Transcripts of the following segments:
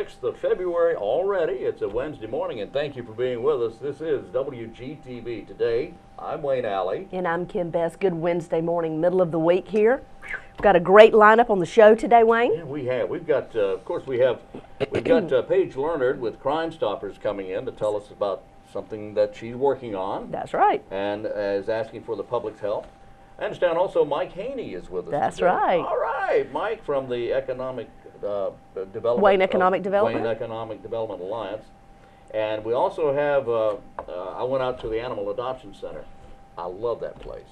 6th of February already. It's a Wednesday morning, and thank you for being with us. This is WGTV Today. I'm Wayne Alley. And I'm Kim Best. Good Wednesday morning, middle of the week here. We've got a great lineup on the show today, Wayne. Yeah, we have. We've got, of course, we've got Paige Learnard with Crimestoppers coming in to tell us about something that she's working on. That's right. And is asking for the public's help. I understand also Mike Haney is with us. That's today. right. All right, Mike from the Economic Development. Wayne Economic Development. Wayne Economic Development Alliance. And we also have, I went out to the Animal Adoption Center. I love that place.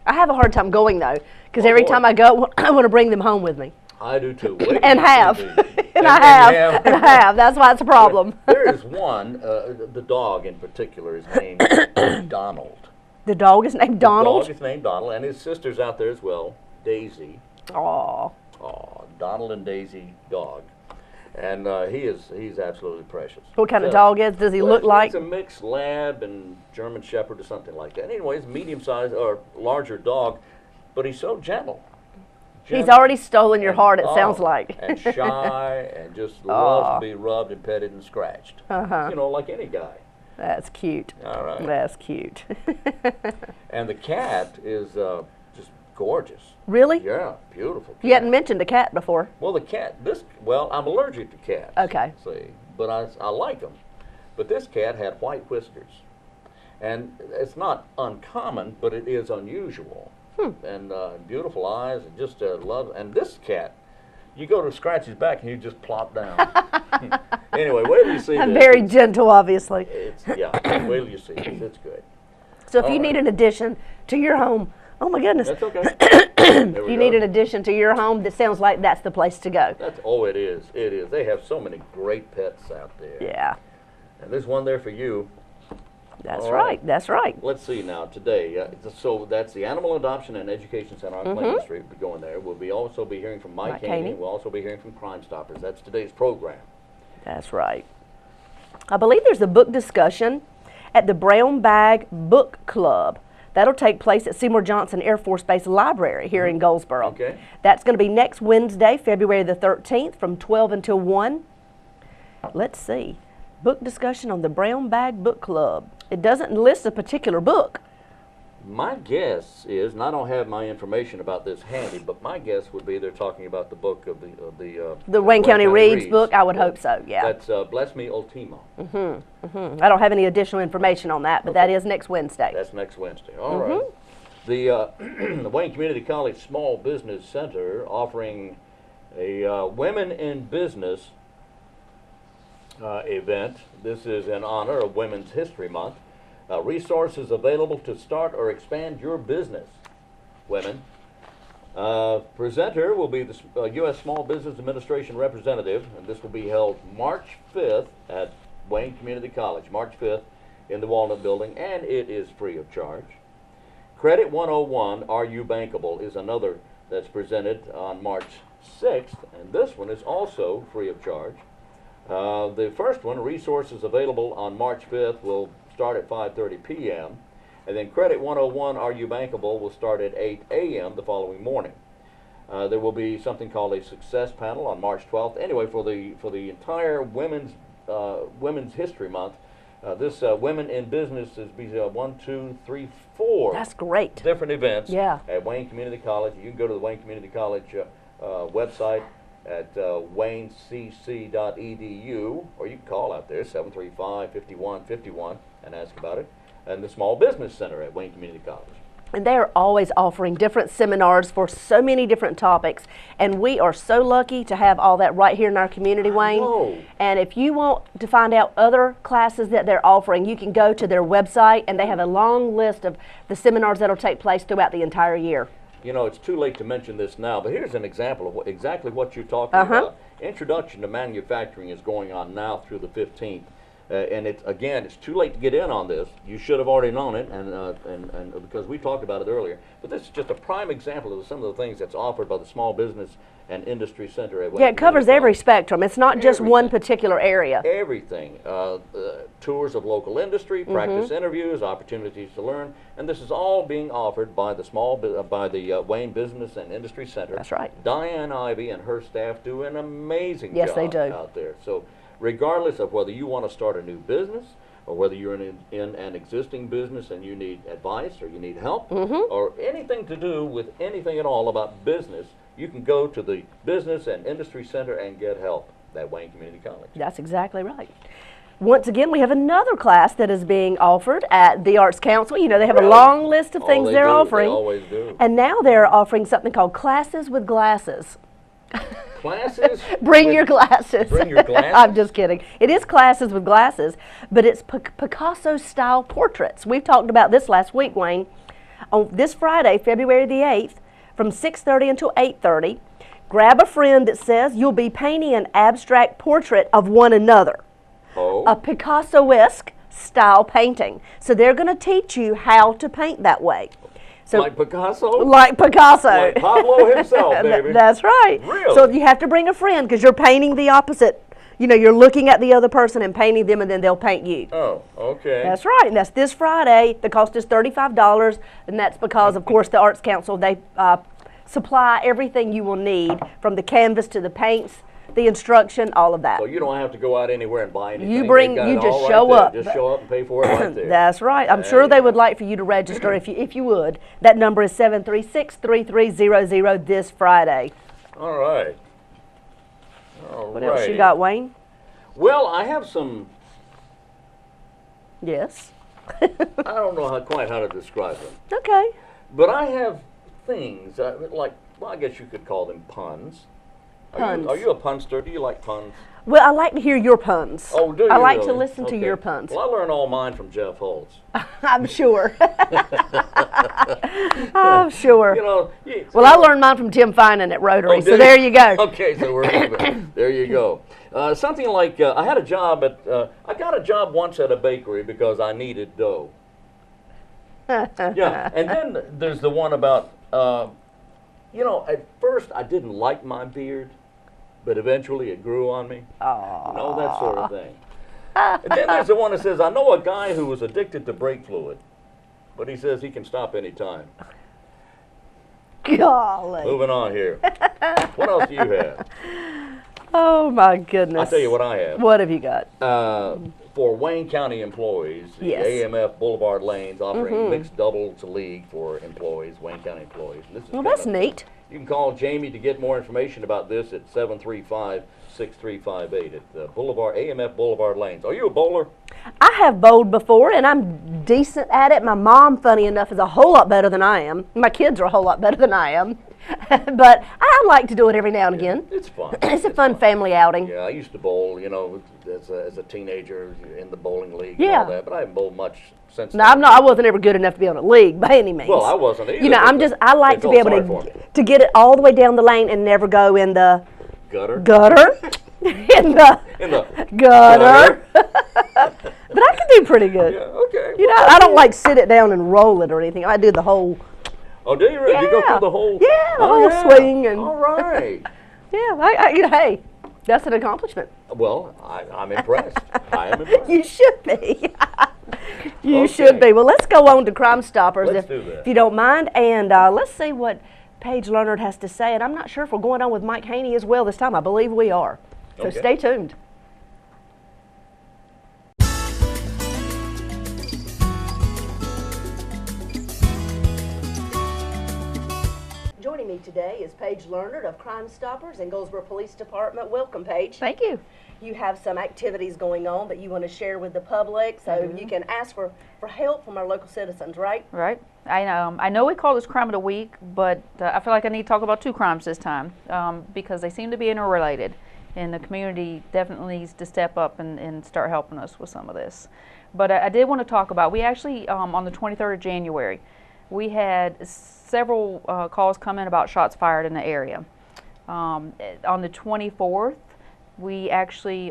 I have a hard time going, though, because every time I go, I want to bring them home with me. I do, too. And have. And I have. That's why it's a problem. There is one, the dog in particular is named Donald. The dog is named Donald? The dog is named Donald, and his sister's out there as well, Daisy. Aw. Aw, Donald and Daisy dog. And he's absolutely precious. What kind of dog is? Does he look like? It's a mixed lab and German Shepherd or something like that. Anyways, medium-sized or larger dog, but he's so gentle. He's already stolen your heart, it sounds like. And shy and just loves to be rubbed and petted and scratched. You know, like any guy. That's cute. All right. That's cute. And the cat is just gorgeous. Really? Yeah, beautiful cat. You hadn't mentioned a cat before. Well, the cat, well, I'm allergic to cats. Okay. See, but I like them. But this cat had white whiskers. And it's not uncommon, but it is unusual. And beautiful eyes, and just love. And this cat, you go to scratch his back and you just plop down. Anyway, wait till you see I'm this. very gentle, obviously. Yeah, wait till you see this. It's good. So if you need an addition to your home, oh my goodness. That's okay. If you need an addition to your home, that sounds like that's the place to go. It is. It is. They have so many great pets out there. Yeah. And there's one there for you. That's right. That's right. Let's see now, today, so that's the Animal Adoption and Education Center on Clinton Street. We'll be going there. We'll also be hearing from Mike Haney. We'll also be hearing from Crimestoppers. That's today's program. That's right. I believe there's a book discussion at the Brown Bag Book Club. That'll take place at Seymour Johnson Air Force Base Library here in Goldsboro. Okay. That's going to be next Wednesday, February the 13th from 12 until 1. Let's see. Book discussion on the Brown Bag Book Club. It doesn't list a particular book. My guess is, and I don't have my information about this handy, but my guess would be they're talking about the book of the Wayne County Reads book. I would hope so. Yeah. That's Bless Me Ultimo. I don't have any additional information on that, but that is next Wednesday. That's next Wednesday. All right. The Wayne Community College Small Business Center offering a Women in Business event. This is in honor of Women's History Month. Resources available to start or expand your business, women. Presenter will be the U.S. Small Business Administration representative, and this will be held March 5th at Wayne Community College, March 5th in the Walnut Building, and it is free of charge. Credit 101, Are You Bankable, is another that's presented on March 6th, and this one is also free of charge. The first one, Resources Available on March 5th, will start at 5:30 p.m. And then Credit 101, Are You Bankable, will start at 8 a.m. the following morning. There will be something called a Success Panel on March 12th. Anyway, for the entire Women's History Month, this Women in Business is 4 That's great. different events at Wayne Community College. You can go to the Wayne Community College website at waynecc.edu, or you can call out there 735-5151 and ask about it. And the Small Business Center at Wayne Community College. And they are always offering different seminars for so many different topics, and we are so lucky to have all that right here in our community, Wayne. And if you want to find out other classes that they're offering, you can go to their website, and they have a long list of the seminars that will take place throughout the entire year. You know, it's too late to mention this now, but here's an example of exactly what you're talking about. Introduction to Manufacturing is going on now through the 15th. And it's too late to get in on this. You should have already known it, and because we talked about it earlier. But this is just a prime example of some of the things that's offered by the Small Business and Industry Center at Wayne. Yeah, it covers every spectrum. It's not just one particular area. Everything. Tours of local industry, practice interviews, opportunities to learn, and this is all being offered by the Wayne Business and Industry Center. That's right. Diane Ivy and her staff do an amazing job they do. Out there. So regardless of whether you want to start a new business or whether you're in an existing business and you need advice or you need help or anything to do with anything at all about business, you can go to the Business and Industry Center and get help at Wayne Community College. That's exactly right. Once again, we have another class that is being offered at the Arts Council. You know, they have a long list of things they're offering. They always do. And now they're offering something called Classes with Glasses. Classes? Bring your glasses. Bring your glasses? I'm just kidding. It is Classes with Glasses, but it's Picasso-style portraits. We've talked about this last week, Wayne. On this Friday, February the 8th, from 6:30 until 8:30, grab a friend that says you'll be painting an abstract portrait of one another. Oh. A Picasso-esque style painting. So they're going to teach you how to paint that way. So, like Picasso? Like Picasso. Like Pablo himself, baby. That's right. Really? So you have to bring a friend because you're painting the opposite. You know, you're looking at the other person and painting them, and then they'll paint you. Oh, okay. That's right, and that's this Friday. The cost is $35, and that's because, of course, the Arts Council, they supply everything you will need, from the canvas to the paints, the instruction, all of that. So you don't have to go out anywhere and buy anything. You just show up. Just show up and pay for it right there. That's right. I'm sure they would like for you to register if you would. That number is 736-3300 this Friday. All right. What else you got, Wayne? Well, I have some. Yes. I don't know quite how to describe them. Okay. But I have things like, well, I guess you could call them puns. Puns. Are you a punster? Do you like puns? Well, I like to hear your puns. Oh, do you? I like really? to listen to your puns. Well, I learned all mine from Jeff Holtz. I'm sure. I'm sure. You know, well, I learned mine from Tim Finan at Rotary, so there you go. Okay, so we're even. There you go. Something like, I had a job I got a job once at a bakery because I needed dough. Yeah, and then there's the one about, you know, at first I didn't like my beard, but eventually it grew on me. Aww. You know, that sort of thing. And then there's the one that says, I know a guy who was addicted to brake fluid, but he says he can stop any time. Golly. Moving on here. What else do you have? Oh, my goodness. I'll tell you what I have. What have you got? For Wayne County employees, the AMF Boulevard Lanes offering mixed doubles league for employees, Wayne County employees. And this is that's neat. You can call Jamie to get more information about this at 735-6358 at the AMF Boulevard Lanes. Are you a bowler? I have bowled before, and I'm decent at it. My mom, funny enough, is a whole lot better than I am. My kids are a whole lot better than I am. But I like to do it every now and again. It's fun. It's a fun family outing. Yeah, I used to bowl, you know, as a teenager in the bowling league and all that, but I haven't bowled much since then. I wasn't ever good enough to be on a league by any means. Well, I wasn't either. You know, I like to be able to get it all the way down the lane and never go in the gutter. in the gutter. But I can do pretty good. Yeah, okay. You know, I don't like sit it down and roll it or anything. I do the whole. Oh, do you really? Yeah. You go through the whole? Yeah, the whole swing. And all right. Yeah, you know, hey, that's an accomplishment. Well, I'm impressed. I am impressed. You should be. You should be. Well, let's go on to Crimestoppers Let's do that. if you don't mind. And let's see what Paige Learnard has to say. And I'm not sure if we're going on with Mike Haney as well this time. I believe we are. So stay tuned. Joining me today is Paige Learnard of Crimestoppers and Goldsboro Police Department. Welcome, Paige. Thank you. You have some activities going on that you want to share with the public, so you can ask for help from our local citizens, right? Right. I know we call this Crime of the Week, but I feel like I need to talk about two crimes this time because they seem to be interrelated, and the community definitely needs to step up and start helping us with some of this. But I did want to talk about, we actually, on the 23rd of January, we had several calls come in about shots fired in the area. On the 24th, We actually,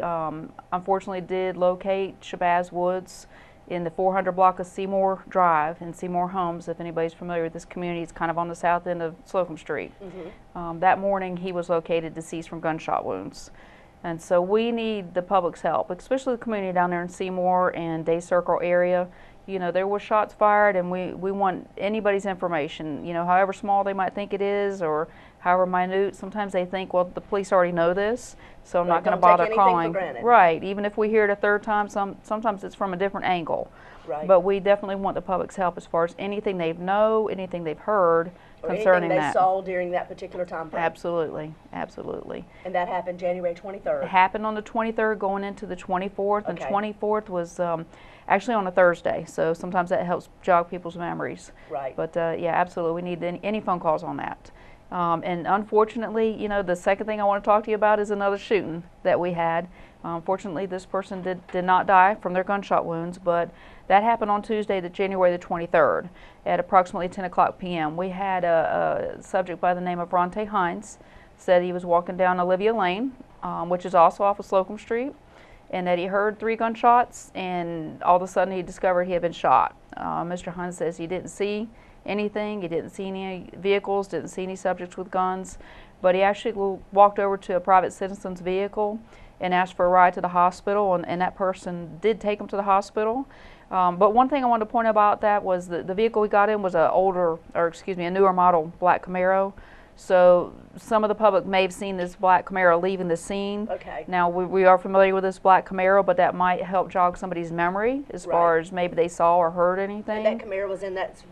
unfortunately, did locate Shabazz Woods in the 400 block of Seymour Drive in Seymour Homes. If anybody's familiar with this community, it's kind of on the south end of Slocum Street. That morning, he was located deceased from gunshot wounds. And so we need the public's help, especially the community down there in Seymour and Day Circle area. You know, there were shots fired, and we want anybody's information, you know, however small they might think it is or however minute. Sometimes they think, well, the police already know this, so I'm not going to bother calling. Right, even if we hear it a third time, sometimes it's from a different angle. Right. But we definitely want the public's help as far as anything they know, anything they've heard concerning that. Anything they saw during that particular time frame. Absolutely, absolutely. And that happened January 23rd? It happened on the 23rd going into the 24th, and 24th was actually on a Thursday, so sometimes that helps jog people's memories. Right. But yeah, absolutely, we need any phone calls on that. And unfortunately, you know, the second thing I want to talk to you about is another shooting that we had. Fortunately, this person did not die from their gunshot wounds, but that happened on Tuesday, January the 23rd, at approximately 10 o'clock p.m. We had a subject by the name of Ronte Hines, said he was walking down Olivia Lane, which is also off of Slocum Street, and that he heard 3 gunshots, and all of a sudden he discovered he had been shot. Mr. Hines says he didn't see anything, he didn't see any vehicles, didn't see any subjects with guns, but he actually walked over to a private citizen's vehicle and asked for a ride to the hospital, and that person did take him to the hospital. But one thing I wanted to point out about that was the vehicle we got in was a newer model black Camaro. So some of the public may have seen this black Camaro leaving the scene. Okay. Now we are familiar with this black Camaro, but that might help jog somebody's memory as far as maybe they saw or heard anything. And that Camaro was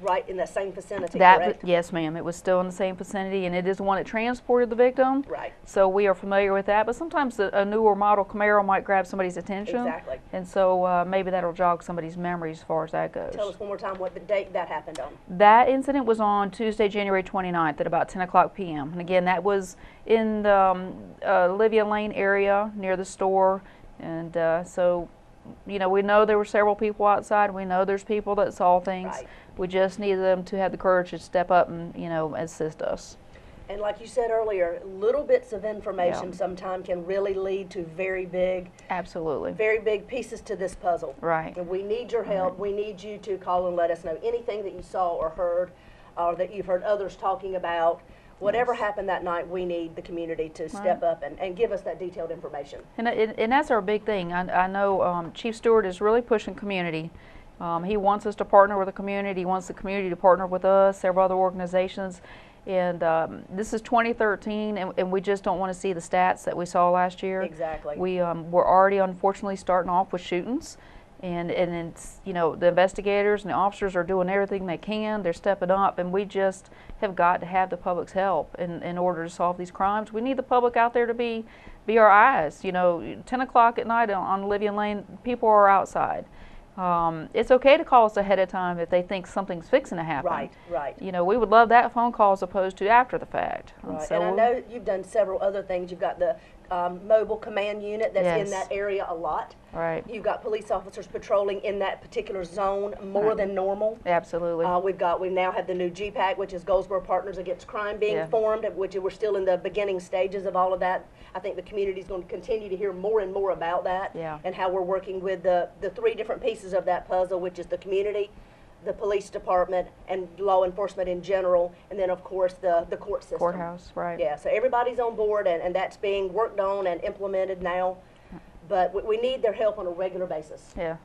right in that same vicinity, correct? Yes, ma'am. It was still in the same vicinity, and it is the one that transported the victim. Right. So we are familiar with that, but sometimes a newer model Camaro might grab somebody's attention. Exactly. And so maybe that'll jog somebody's memory as far as that goes. Tell us one more time what the date that happened on. That incident was on Tuesday, January 29th at about 10 o'clock p.m. And again, that was in the Olivia Lane area near the store. And so, you know, we know there were several people outside. We know there's people that saw things. Right. We just needed them to have the courage to step up and, you know, assist us. And like you said earlier, little bits of information sometimes can really lead to very big, very big pieces to this puzzle. Right. And we need your help. Right. We need you to call and let us know anything that you saw or heard, or that you've heard others talking about. Whatever happened that night, we need the community to step up and give us that detailed information. And that's our big thing. I know Chief Stewart is really pushing community. He wants us to partner with the community. He wants the community to partner with us, several other organizations. And this is 2013, and we just don't want to see the stats that we saw last year. Exactly. We're already, unfortunately, starting off with shootings. And it's, you know, the investigators and the officers are doing everything they can. They're stepping up, and we just have got to have the public's help in order to solve these crimes. We need the public out there to be our eyes. You know, 10 o'clock at night on Olivia Lane, people are outside. It's okay to call us ahead of time if they think something's fixing to happen. Right, right. You know, we would love that phone call as opposed to after the fact. Right. And I know you've done several other things. You've got the mobile command unit that's in that area a lot. Right. You've got police officers patrolling in that particular zone more than normal. Absolutely. We now have the new GPAC, which is Goldsboro Partners Against Crime, being formed, which we're still in the beginning stages of all of that. I think the community is going to continue to hear more and more about that and how we're working with the 3 different pieces of that puzzle, which is the community, the police department, and law enforcement in general, and then of course the court system. Courthouse, right. Yeah, so everybody's on board, and that's being worked on and implemented now, but we need their help on a regular basis. Yeah,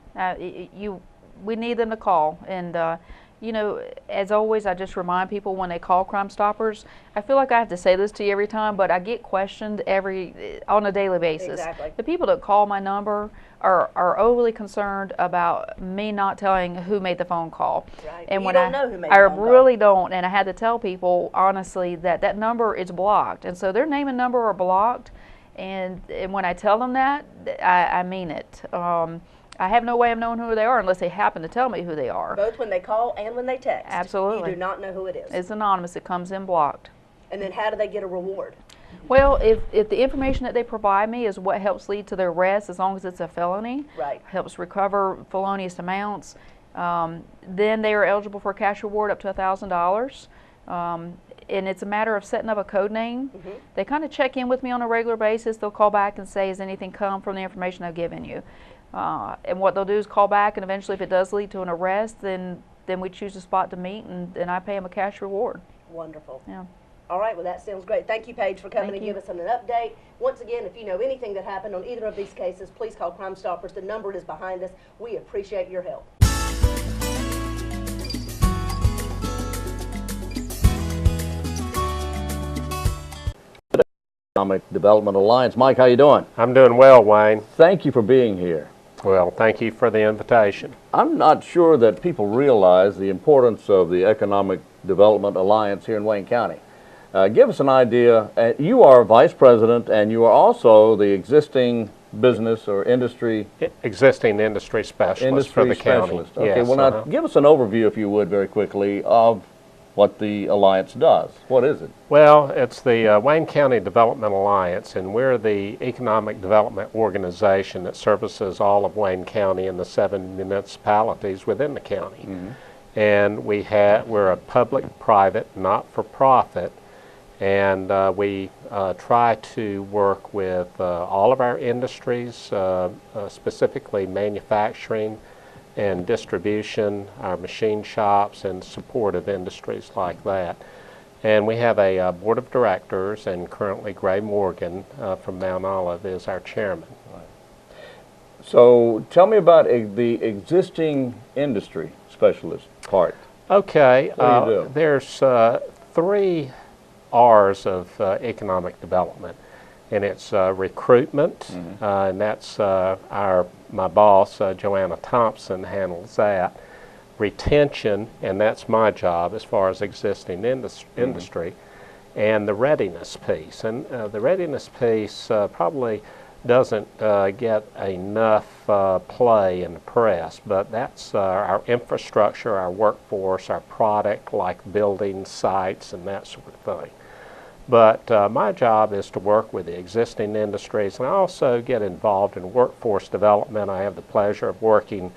we need them to call, and you know, as always, I just remind people when they call Crimestoppers, I feel like I have to say this to you every time, but I get questioned on a daily basis. Exactly. The people that call my number are overly concerned about me not telling who made the phone call. Right. And you don't know who made the phone call. I really don't, and I had to tell people honestly that number is blocked, and so their name and number are blocked, and when I tell them that, I mean it. I have no way of knowing who they are unless they happen to tell me who they are. Both when they call and when they text. Absolutely. You do not know who it is. It's anonymous. It comes in blocked. And then how do they get a reward? Well, if the information that they provide me is what helps lead to their arrest, as long as it's a felony, helps recover felonious amounts, then they are eligible for a cash reward up to $1,000. and it's a matter of setting up a code name. They kind of check in with me on a regular basis. They'll call back and say, has anything come from the information I've given you? And what they'll do is call back, and eventually if it does lead to an arrest, then we choose a spot to meet, and I pay them a cash reward. Wonderful. Yeah. All right, well, that sounds great. Thank you, Paige, for coming and give us an update. Once again, if you know anything that happened on either of these cases, please call Crimestoppers. The number is behind us. We appreciate your help. Economic Development Alliance. Mike, how you doing? I'm doing well, Wayne. Thank you for being here. Well, thank you for the invitation. I'm not sure that people realize the importance of the Economic Development Alliance here in Wayne County. Give us an idea. You are vice president, and you are also the existing business or industry... Existing industry specialist for the county. Okay, yes, well, now give us an overview, if you would, very quickly, of what the Alliance does. What is it? Well, it's the Wayne County Development Alliance, and we're the economic development organization that services all of Wayne County and the 7 municipalities within the county. And we're a public-private, not-for-profit, and we try to work with all of our industries, specifically manufacturing and distribution, our machine shops, and supportive industries like that. And we have a board of directors, and currently Gray Morgan from Mount Olive is our chairman. So tell me about the existing industry specialist part. Okay, What do you do? there's 3 R's of economic development, and it's recruitment, and that's my boss, Joanna Thompson, handles that. Retention, and that's my job as far as existing industry, and the readiness piece. And the readiness piece probably doesn't get enough play in the press, but that's our infrastructure, our workforce, our product, like buildings, sites, and that sort of thing. But my job is to work with the existing industries, and I also get involved in workforce development. I have the pleasure of working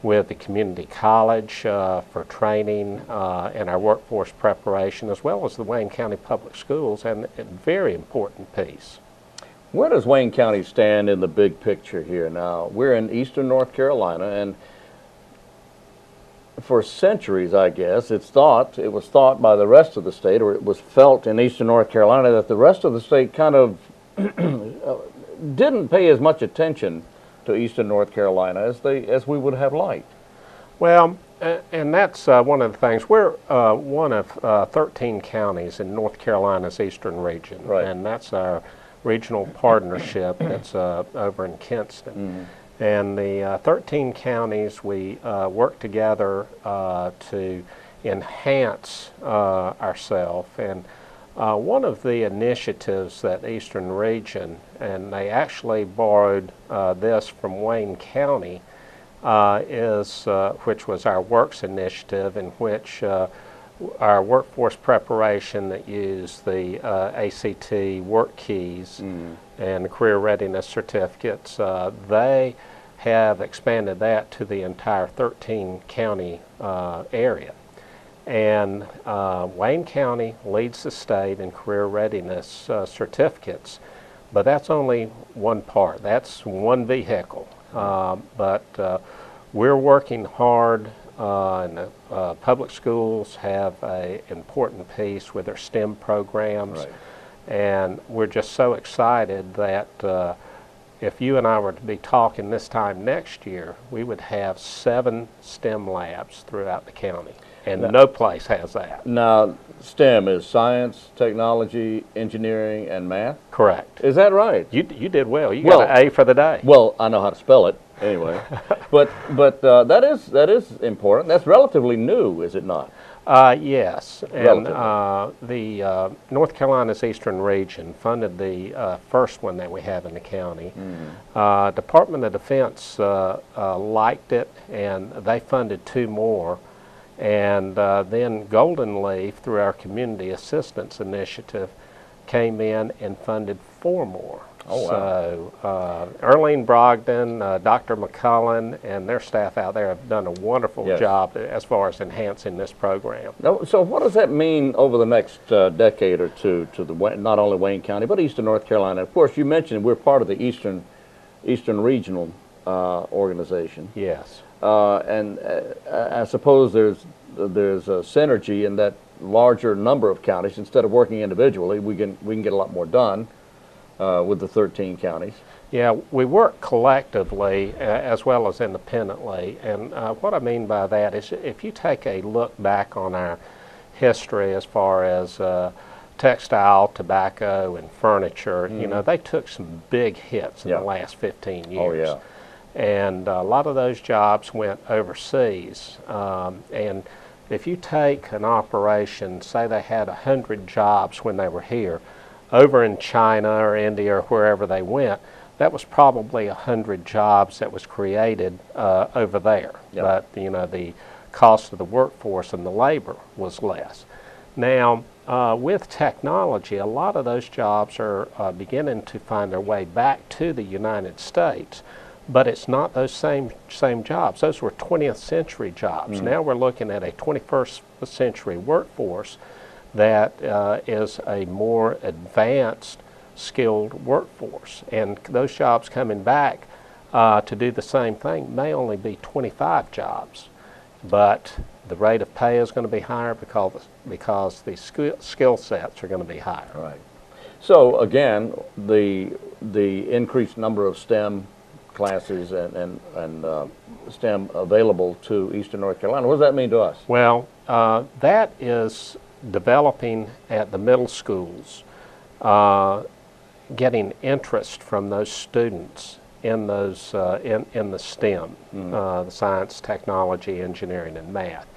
with the community college for training and our workforce preparation, as well as the Wayne County Public Schools, and a very important piece. Where does Wayne County stand in the big picture here now? We're in eastern North Carolina, and for centuries, I guess, it was thought by the rest of the state, or it was felt in eastern North Carolina, that the rest of the state kind of didn't pay as much attention to eastern North Carolina as we would have liked. Well, and that's one of the things. We're one of 13 counties in North Carolina's eastern region, right. And that's our regional partnership that's over in Kinston. And the 13 counties, we work together to enhance ourselves. And one of the initiatives that the Eastern Region, and they actually borrowed this from Wayne County, which was our Works initiative, in which our workforce preparation that used the ACT work keys and career readiness certificates, they have expanded that to the entire 13 county area. And Wayne County leads the state in career readiness certificates, but that's only one part. That's one vehicle. But we're working hard, and the public schools have an important piece with their STEM programs. Right. And we're just so excited that if you and I were to be talking this time next year, we would have 7 STEM labs throughout the county. And no place has that. Now, STEM is science, technology, engineering, and math? Correct. Is that right? You did well. You got an A for the day. Well, I know how to spell it anyway. but that is important. That's relatively new, is it not? Yes. And the North Carolina's Eastern Region funded the first one that we have in the county. Department of Defense liked it, and they funded 2 more. And then Golden Leaf, through our Community Assistance Initiative, came in and funded 4 more. Oh, wow. So Earlene Brogdon, Dr. McCullen, and their staff out there have done a wonderful job as far as enhancing this program. Now, so what does that mean over the next decade or two to not only Wayne County, but Eastern North Carolina? Of course, you mentioned we're part of the Eastern Regional organization. Yes. And I suppose there's a synergy in that larger number of counties. Instead of working individually, we can get a lot more done with the 13 counties. Yeah, we work collectively as well as independently, and what I mean by that is if you take a look back on our history as far as textile, tobacco, and furniture, you know, they took some big hits in the last 15 years. Oh, yeah. And a lot of those jobs went overseas. And if you take an operation, say they had 100 jobs when they were here, over in China or India or wherever they went, that was probably 100 jobs that was created over there. Yep. But, you know, the cost of the workforce and the labor was less. Now, with technology, a lot of those jobs are beginning to find their way back to the United States. But it's not those same jobs. Those were 20th century jobs. Now we're looking at a 21st century workforce that is a more advanced, skilled workforce. And those jobs coming back to do the same thing may only be 25 jobs. But the rate of pay is going to be higher because the skill sets are going to be higher. Right. So again, the increased number of STEM classes and STEM available to Eastern North Carolina. What does that mean to us? Well, that is developing at the middle schools, getting interest from those students in those in the STEM, the science, technology, engineering, and math.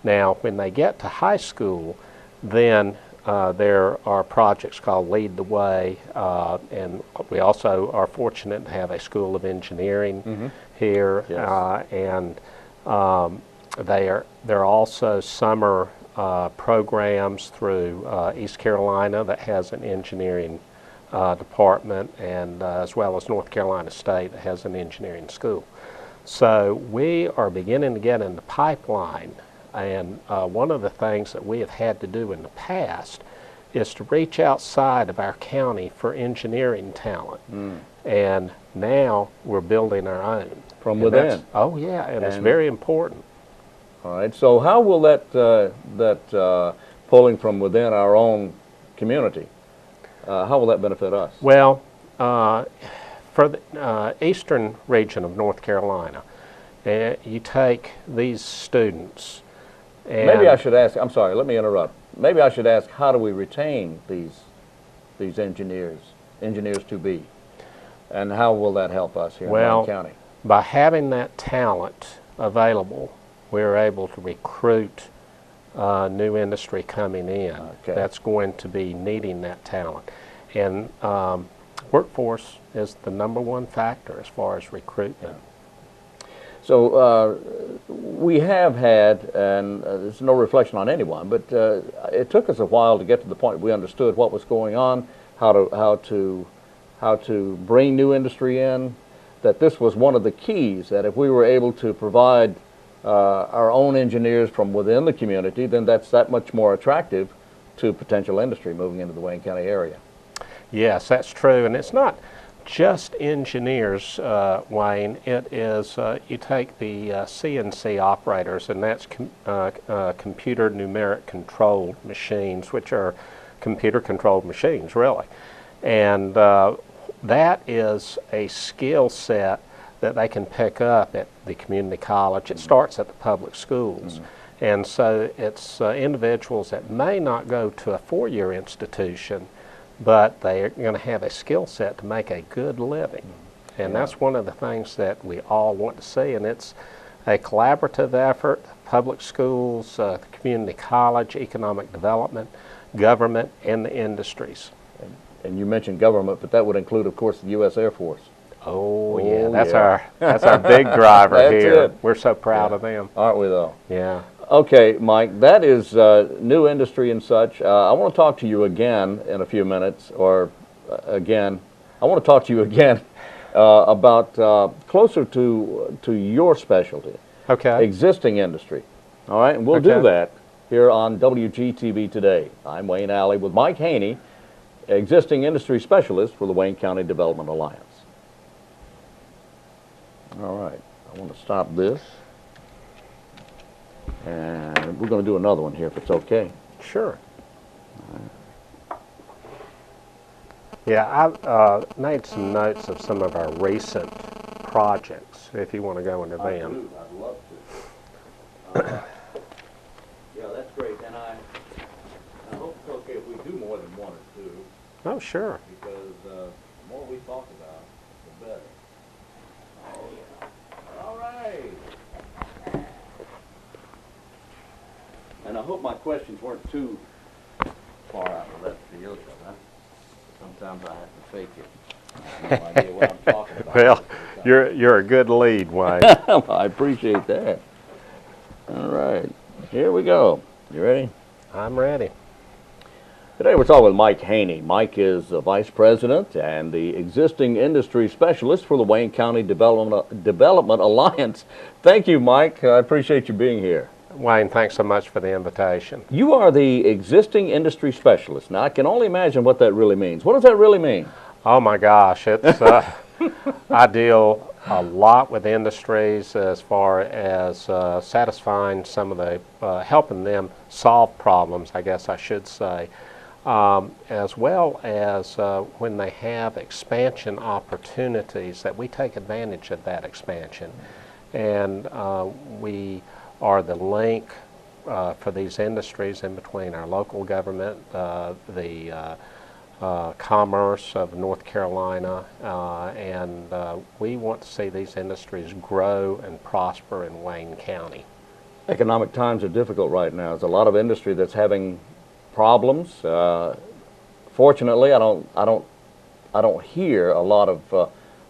Now, when they get to high school, then there are projects called Lead the Way, and we also are fortunate to have a School of Engineering here, and there are also summer programs through East Carolina that has an engineering department, and as well as North Carolina State that has an engineering school. So we are beginning to get in the pipeline. And one of the things that we have had to do in the past is to reach outside of our county for engineering talent. And now we're building our own. From within? Oh, yeah, and it's very important. All right, so how will that pulling from within our own community, how will that benefit us? Well, for the eastern region of North Carolina, you take these students. Maybe I should ask, I'm sorry, let me interrupt. Maybe I should ask, how do we retain these engineers to be? And how will that help us here in Wayne County? By having that talent available, we're able to recruit new industry coming in that's going to be needing that talent. And workforce is the #1 factor as far as recruitment. So we have had, and there's no reflection on anyone, but it took us a while to get to the point we understood what was going on, how to bring new industry in, that this was one of the keys, that if we were able to provide our own engineers from within the community, then that's that much more attractive to potential industry moving into the Wayne County area. Yes, that's true, and it's not just engineers, Wayne. It is, you take the CNC operators, and that's computer numeric controlled machines, which are computer controlled machines, really. And that is a skill set that they can pick up at the community college. It starts at the public schools. And so it's individuals that may not go to a 4-year institution, but they're going to have a skill set to make a good living. And that's one of the things that we all want to see, and it's a collaborative effort, public schools, community college, economic development, government, and the industries. And you mentioned government, but that would include, of course, the U.S. Air Force. Oh yeah, that's our big driver here. We're so proud of them. Aren't we, though? Yeah. Okay, Mike, that is new industry and such. I want to talk to you again in a few minutes, or again I want to talk to you again about closer to your specialty. Okay. Existing industry. All right, and we'll do that here on WGTV Today. I'm Wayne Alley with Mike Haney, Existing Industry Specialist for the Wayne County Development Alliance. All right, I want to stop this. And we're going to do another one here if it's okay. Sure. Yeah, I've made some notes of some of our recent projects, if you want to go into them. I'd love to. Yeah, that's great. And I hope it's okay if we do more than one or two. Oh, sure. Because the more we talk about, the better. Oh, yeah. All right. And I hope my questions weren't too far out of left field, huh? Sometimes I have to fake it. I have no idea what I'm talking about. Well, you're a good lead, Wayne. I appreciate that. All right, here we go. You ready? I'm ready. Today we're talking with Mike Haney. Mike is the Vice President and the Existing Industry Specialist for the Wayne County Development Alliance. Thank you, Mike. I appreciate you being here. Wayne, thanks so much for the invitation. You are the Existing Industry Specialist. Now, I can only imagine what that really means. What does that really mean? Oh, my gosh. It's I deal a lot with industries as far as satisfying some of the, helping them solve problems, I guess I should say, as well as when they have expansion opportunities that we take advantage of that expansion. And we are the link for these industries in between our local government, the commerce of North Carolina, and we want to see these industries grow and prosper in Wayne County. Economic times are difficult right now. There's a lot of industry that's having problems. Fortunately, I don't hear a lot of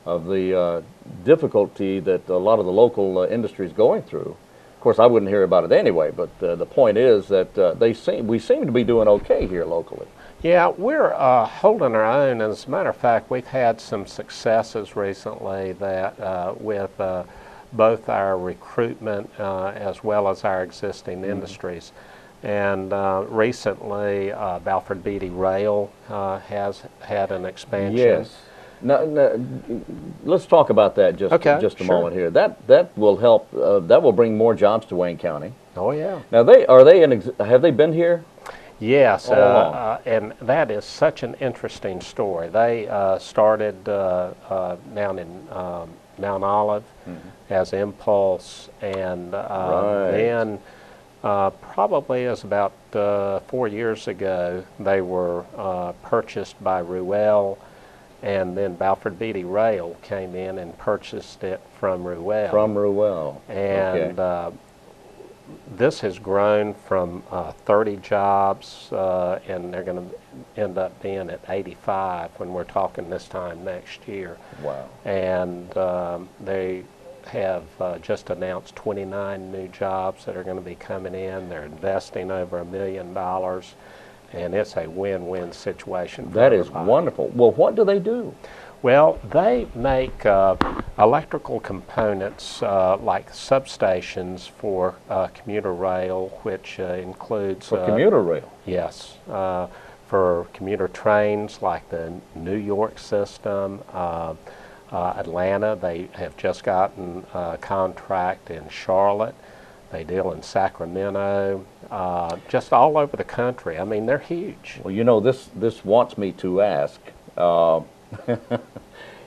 the difficulty that a lot of the local industry is going through. Of course, I wouldn't hear about it anyway, but the point is that we seem to be doing okay here locally. Yeah, we're holding our own. As a matter of fact, we've had some successes recently that with both our recruitment as well as our existing industries. And recently, Balfour Beatty Rail has had an expansion. Yes. Now, let's talk about that just a moment here. That will help. That will bring more jobs to Wayne County. Oh yeah. Now have they been here? Yes, and that is such an interesting story. They started down in Mount Olive as Impulse, and then probably as about 4 years ago, they were purchased by Ruel, and then Balfour Beatty Rail came in and purchased it from Ruel. From Ruel. And this has grown from 30 jobs, and they're going to end up being at 85 when we're talking this time next year. Wow. And they have just announced 29 new jobs that are going to be coming in. They're investing over $1 million, and it's a win-win situation. That is wonderful. Well, what do they do? Well, they make electrical components like substations for commuter rail, which includes... For commuter rail? Yes. For commuter trains like the New York system, Atlanta, they have just gotten a contract in Charlotte. They deal in Sacramento, just all over the country. I mean, they're huge. Well, you know, this wants me to ask,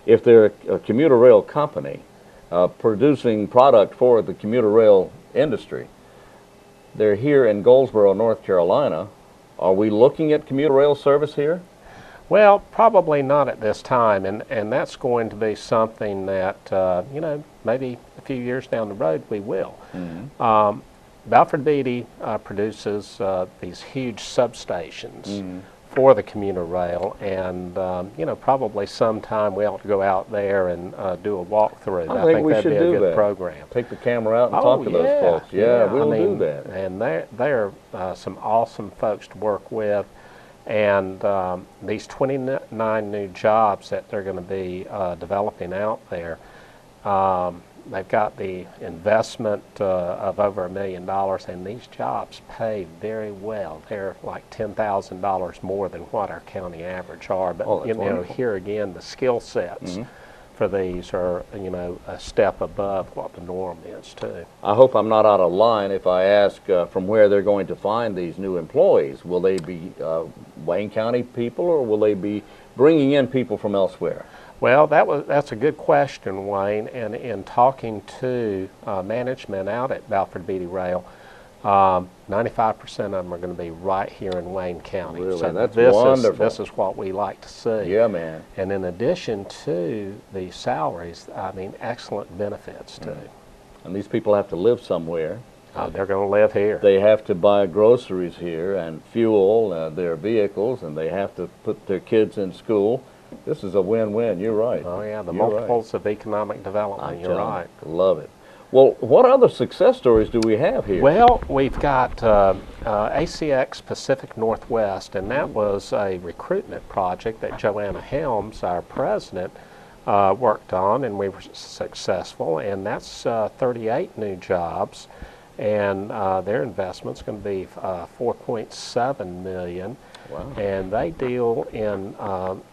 if they're a commuter rail company producing product for the commuter rail industry, they're here in Goldsboro, North Carolina. Are we looking at commuter rail service here? Well, probably not at this time, and that's going to be something that, you know, maybe a few years down the road we will. Balfour Beatty produces these huge substations for the commuter rail, and you know, probably sometime we ought to go out there and do a walkthrough. I think we that'd should be a do good that. program. Take the camera out and talk to those folks. Yeah, we'll do that. And they're some awesome folks to work with, And these 29 new jobs that they're going to be developing out there, they've got the investment of over $1 million, and these jobs pay very well. They're like $10,000 more than what our county average are. But you know, wonderful. here again, the skill sets for these are, you know, a step above what the norm is too. I hope I'm not out of line if I ask from where they're going to find these new employees. Will they be Wayne County people, or will they be bringing in people from elsewhere? Well, that's a good question, Wayne. And in talking to management out at Balfour Beatty Rail, 95% of them are going to be right here in Wayne County. Really? So That's this wonderful. This is what we like to see. Yeah, man. And in addition to the salaries, I mean, excellent benefits too. And these people have to live somewhere. They're going to live here. They have to buy groceries here and fuel their vehicles, and they have to put their kids in school. This is a win-win. You're right. Oh yeah, the You're multiples of economic development. You're right. Love it. Well, what other success stories do we have here? Well, we've got ACX Pacific Northwest, and that was a recruitment project that Joanna Helms, our president, worked on, and we were successful. And that's 38 new jobs, and their investment's going to be $4.7 million. Wow. And they deal in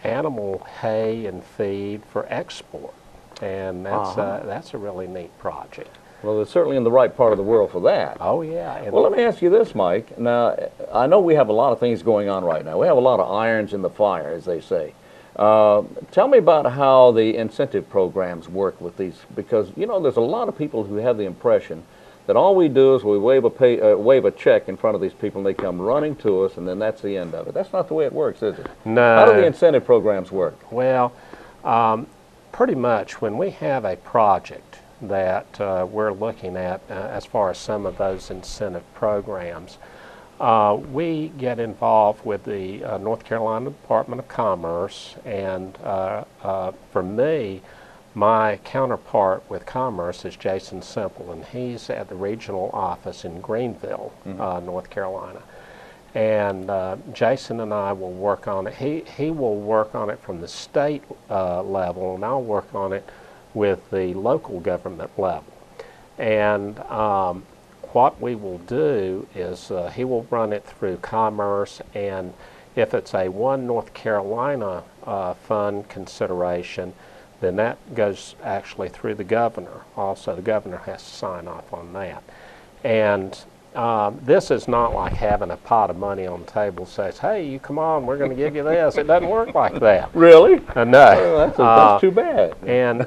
animal hay and feed for export. And that's a really neat project. Well, they're certainly in the right part of the world for that. Oh, yeah. And Well, let me ask you this, Mike. Now, I know we have a lot of things going on right now. We have a lot of irons in the fire, as they say. Tell me about how the incentive programs work with these, because, you know, there's a lot of people who have the impression that all we do is we wave a check in front of these people, and they come running to us, and then that's the end of it. That's not the way it works, is it? No. How do the incentive programs work? Well, pretty much when we have a project that we're looking at as far as some of those incentive programs, we get involved with the North Carolina Department of Commerce, and for me, my counterpart with Commerce is Jason Semple, and he's at the regional office in Greenville, North Carolina. And Jason and I will work on it. He will work on it from the state level, and I'll work on it with the local government level. And what we will do is he will run it through Commerce, and if it's a One North Carolina fund consideration, then that goes actually through the governor. Also, the governor has to sign off on that. And this is not like having a pot of money on the table that says, hey, you come on, we're going to give you this. It doesn't work like that. Really? No. Oh, that's too bad. And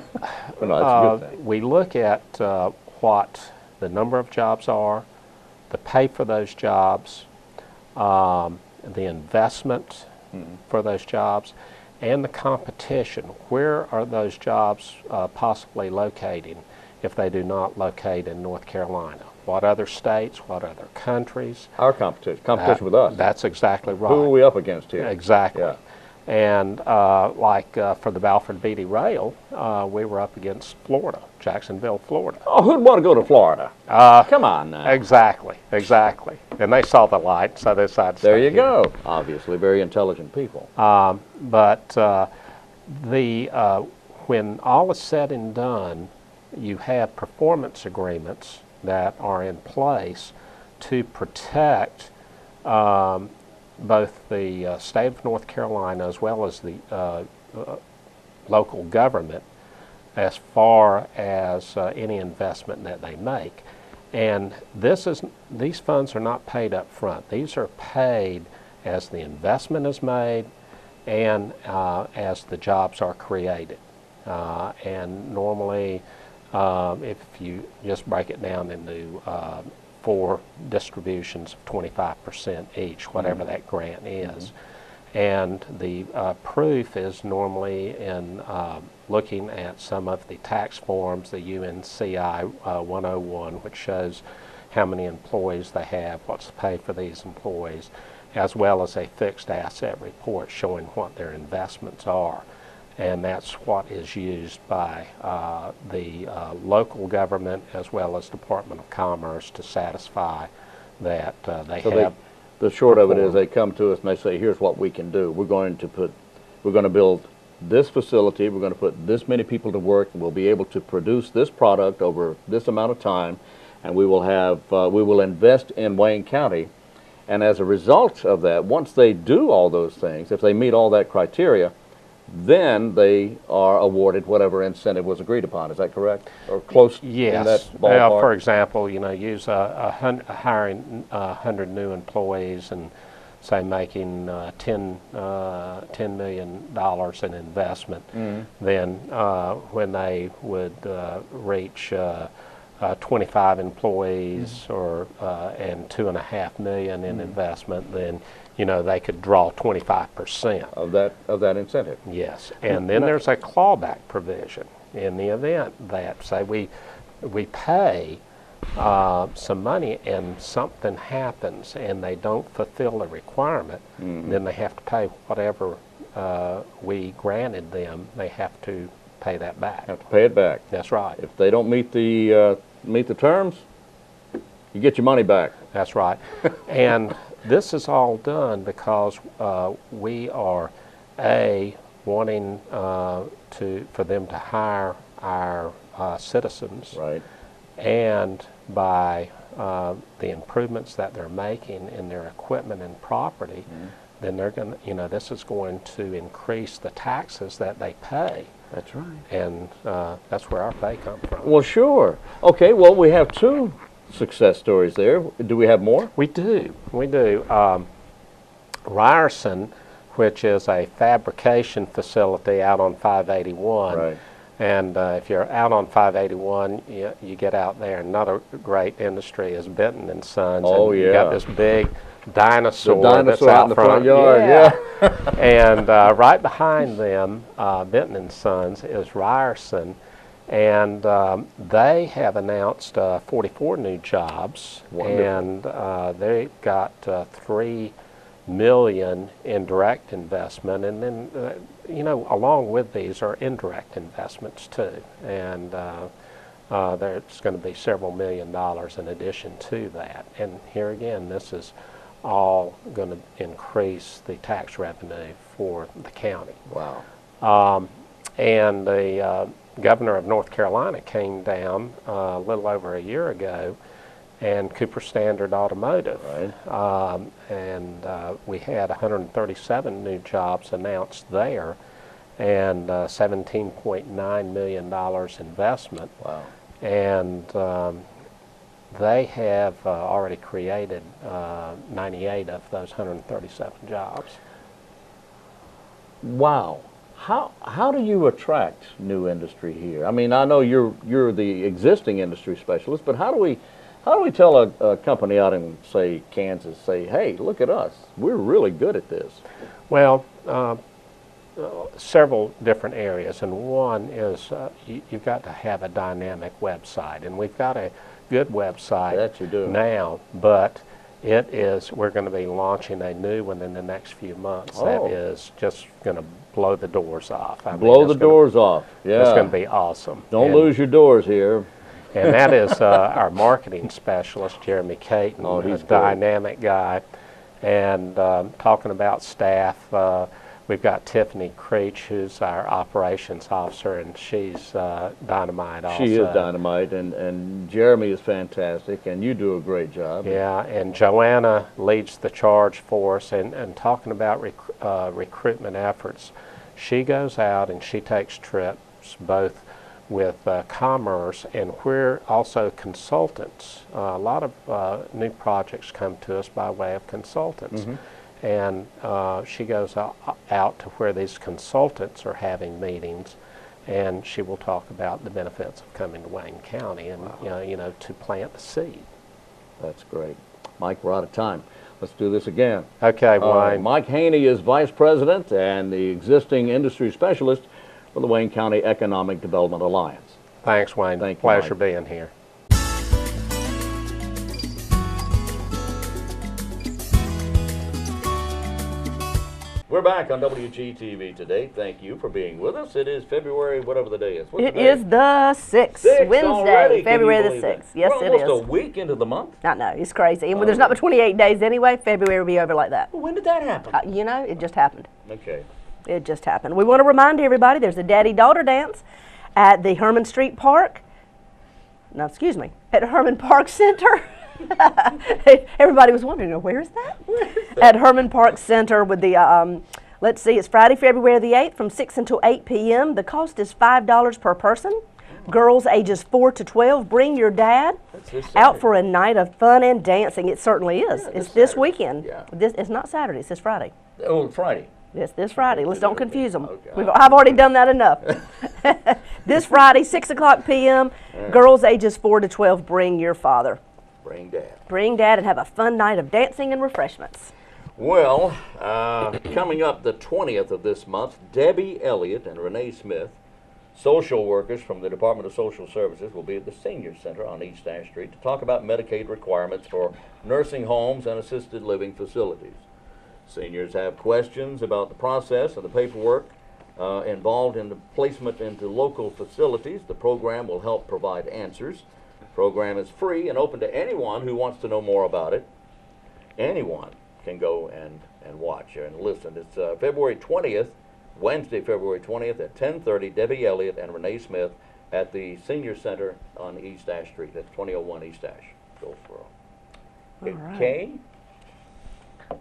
Well, no, that's a good thing. we look at what the number of jobs are, the pay for those jobs, the investment for those jobs, and the competition. Where are those jobs possibly located if they do not locate in North Carolina? What other states, what other countries? Our competition with us. That's exactly right. Who are we up against here? Exactly. Yeah. And for the Balfour Beatty Rail, we were up against Florida, Jacksonville, Florida. Oh, who'd want to go to Florida? Come on now. Exactly. And they saw the light, so they decided to There stay you here. go. Obviously, very intelligent people. When all is said and done, you have performance agreements that are in place to protect both the state of North Carolina as well as the local government as far as any investment that they make. And these funds are not paid up front. These are paid as the investment is made and as the jobs are created. And normally, if you just break it down into 4 distributions of 25% each, whatever that grant is. And the proof is normally in looking at some of the tax forms, the UNCI 101, which shows how many employees they have, what's the pay for these employees, as well as a fixed asset report showing what their investments are. And that's what is used by the local government as well as Department of Commerce to satisfy that they have. the short of it is they come to us and they say, here's what we can do. We're going to build this facility, we're going to put this many people to work, and we'll be able to produce this product over this amount of time, and we will invest in Wayne County. And as a result of that, once they do all those things, if they meet all that criteria, then they are awarded whatever incentive was agreed upon. Is that correct? Or close yes. in that ballpark? For example, use hiring 100 new employees and say making $10 million in investment, then when they would reach 25 employees or and $2.5 million in investment, then they could draw 25% of that incentive. Yes, and then there's a clawback provision in the event that say we pay some money and something happens and they don't fulfill the requirement, then they have to pay whatever we granted them. They have to pay that back. Have to pay it back. That's right. If they don't meet the terms, you get your money back. That's right. And this is all done because we are wanting for them to hire our citizens, right? And by the improvements that they're making in their equipment and property, then they're going to, this is going to increase the taxes that they pay. That's right. And that's where our pay comes from. Well, sure. Okay, well, we have 2 success stories there. Do we have more? We do. We do. Ryerson, which is a fabrication facility out on 581. Right. And if you're out on 581, you get out there. Another great industry is Benton and Sons. Oh, and yeah. You got this big dinosaur, that's out in the front yard. Yeah. And right behind them, Benton and Sons, is Ryerson. And they have announced 44 new jobs. Wonderful. And they've got $3 million in direct investment, and then along with these are indirect investments too, and there's going to be several $1 million in addition to that. And here again, this is all going to increase the tax revenue for the county. Wow. And the governor of North Carolina came down a little over a year ago, and Cooper Standard Automotive. Right. And we had 137 new jobs announced there, and $17.9 million investment. Wow. And they have already created 98 of those 137 jobs. Wow. How do you attract new industry here? I mean, I know you're the existing industry specialist, but how do we tell a company out in, say, Kansas, say, hey, look at us, we're really good at this? Well, several different areas, and one is you've got to have a dynamic website, and we've got a good website that you do now, but we're going to be launching a new one in the next few months. That is just going to blow the doors off. Blow the doors off. Yeah. It's going to be awesome. Don't lose your doors here. And that is our marketing specialist, Jeremy Caton. Oh, he's a dynamic guy. And talking about staff, we've got Tiffany Creech, who's our operations officer, and she's dynamite also. She is dynamite, and Jeremy is fantastic, and you do a great job. Yeah, and Joanna leads the charge for us. And talking about recruitment efforts, she goes out and she takes trips both with commerce, and we're also consultants. A lot of new projects come to us by way of consultants. And she goes out to where these consultants are having meetings, and she will talk about the benefits of coming to Wayne County and to plant the seed. That's great. Mike, we're out of time. Let's do this again. Okay, Wayne. Mike Haney is Vice President and the existing industry specialist for the Wayne County Economic Development Alliance. Thanks, Wayne. Thank you, Pleasure Mike. being here. We're back on WGTV today. Thank you for being with us. It is February, whatever the day is. What's It the day? is the 6th, Wednesday, already. February the 6th. Yes, We're it is. almost a week into the month. I know, it's crazy. And when there's not but 28 days anyway, February will be over like that. Well, when did that happen? You know, it just happened. Okay. It just happened. We want to remind everybody there's a daddy-daughter dance at the Herman Street Park. No, excuse me, at Herman Park Center. Everybody was wondering, where is that? At Herman Park Center with the, let's see, it's Friday, February the 8th from 6 until 8 p.m. The cost is $5 per person. Girls ages 4 to 12, bring your dad out for a night of fun and dancing. It certainly is. Yeah, It's this Saturday. weekend. Yeah. It's not Saturday, it's this Friday. Oh, Friday. Yes, this Friday. Let's don't confuse them. Okay. I've already done that enough. This Friday, 6 o'clock p.m., girls ages 4 to 12, bring your father. Bring Dad. Bring Dad and have a fun night of dancing and refreshments. Well, coming up the 20th of this month, Debbie Elliott and Renee Smith, social workers from the Department of Social Services, will be at the Senior Center on East Ash Street to talk about Medicaid requirements for nursing homes and assisted living facilities. Seniors have questions about the process and the paperwork involved in the placement into local facilities. The program will help provide answers. The program is free and open to anyone who wants to know more about it. Anyone can go and watch and listen. It's February 20th, Wednesday, February 20th at 10:30, Debbie Elliott and Renee Smith at the Senior Center on East Ash Street. That's 2001 East Ash, Goldsboro. Okay, right. Kay?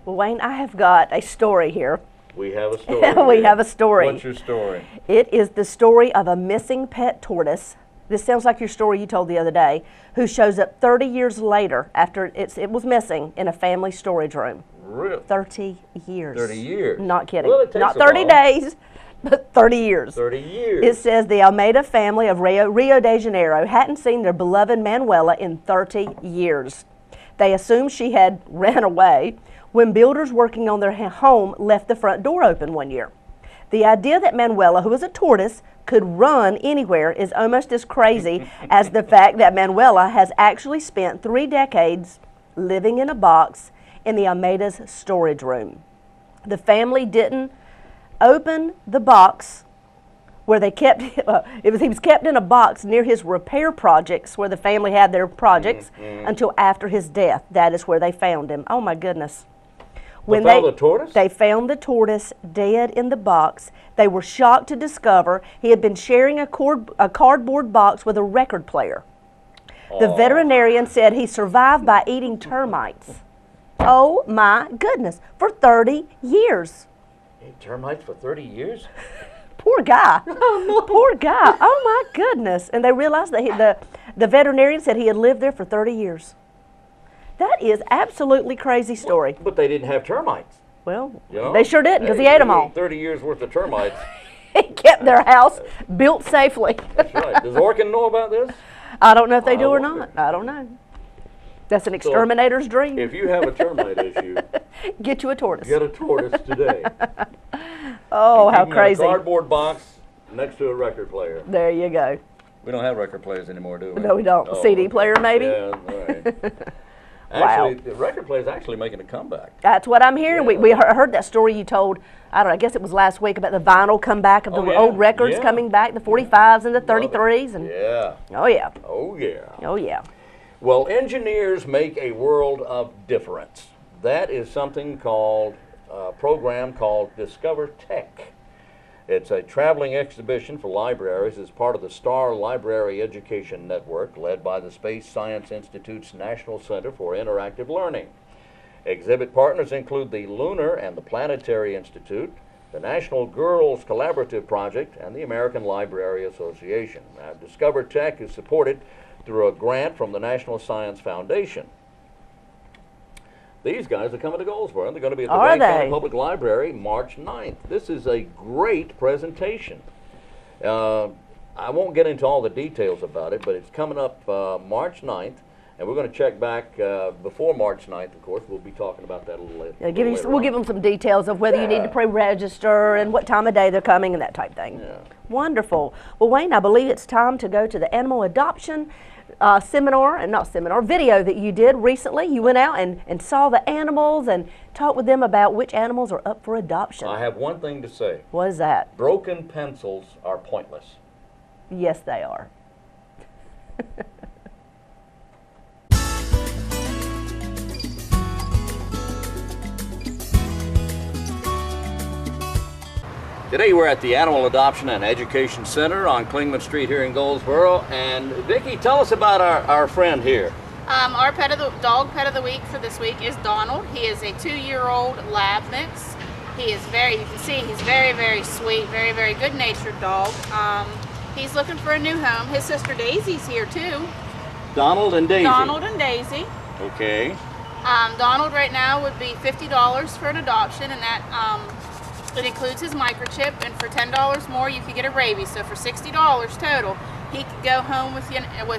Well, Wayne, I have got a story here. We have a story. We have a story. What's your story? It is the story of a missing pet tortoise. This sounds like your story you told the other day, who shows up 30 years later after it was missing in a family storage room. Really? 30 years. 30 years. Not kidding. Well, it takes Not a 30 while. days, but 30 years. 30 years. It says the Almeida family of Rio de Janeiro hadn't seen their beloved Manuela in 30 years. They assumed she had ran away when builders working on their home left the front door open one year. The idea that Manuela, who is a tortoise, could run anywhere is almost as crazy as the fact that Manuela has actually spent 3 decades living in a box in the Almeida's storage room. The family didn't open the box where they kept he was kept in a box near his repair projects where the family had their projects until after his death. That is where they found him. Oh my goodness. When they found the tortoise? They found the tortoise dead in the box. They were shocked to discover he had been sharing a cardboard box with a record player. The veterinarian said he survived by eating termites. Oh my goodness, for 30 years. Ate termites for 30 years? Poor guy. Poor guy. Oh my goodness. And they realized that the veterinarian said he had lived there for 30 years. That is absolutely crazy story. But they didn't have termites. Well, You know? they sure didn't because he ate them all. 30 years worth of termites. He kept their house built safely. That's right. Does Orkin know about this? I don't know if they do or wonder. not. I don't know. That's an exterminator's dream. If you have a termite issue, Get you a tortoise. get a tortoise today. Oh, how Keep 'em in crazy. a cardboard box next to a record player. There you go. We don't have record players anymore, do we? No, we don't. CD player, maybe? Yeah, all right. Wow. Actually, the record player is actually making a comeback. That's what I'm hearing. Yeah. We heard that story you told, I don't know, I guess it was last week, about the vinyl comeback of the Oh, yeah. old records Yeah. coming back, the 45s and the Love it. 33s. And Yeah. Oh, yeah. Oh, yeah. Oh, yeah. Well, engineers make a world of difference. That is something called, a program called Discover Tech. It's a traveling exhibition for libraries as part of the Star Library Education Network, led by the Space Science Institute's National Center for Interactive Learning. Exhibit partners include the Lunar and the Planetary Institute, the National Girls Collaborative Project, and the American Library Association. Now, Discover Tech is supported through a grant from the National Science Foundation. These guys are coming to Goldsboro. They're going to be at the Are Wayne County they? Public Library March 9th. This is a great presentation. I won't get into all the details about it, but it's coming up March 9th, and we're going to check back before March 9th, of course. We'll be talking about that a little later. Yeah, we'll give them some details of whether you need to pre-register and what time of day they're coming and that type thing. Yeah. Wonderful. Well, Wayne, I believe it's time to go to the animal adoption video that you did recently. You went out and saw the animals and talked with them about which animals are up for adoption. I have one thing to say. What is that? Broken pencils are pointless. Yes, they are. Today we're at the Animal Adoption and Education Center on Clingman Street here in Goldsboro. And Vickie, tell us about our friend here. Our dog pet of the week for this week is Donald. He is a 2-year-old lab mix. He is you can see he's very, very sweet, very, very good-natured dog. He's looking for a new home. His sister Daisy's here too. Donald and Daisy. Donald and Daisy. Okay. Donald right now would be $50 for an adoption, and that it includes his microchip, and for $10 more you could get a rabies. So for $60 total, he could go home with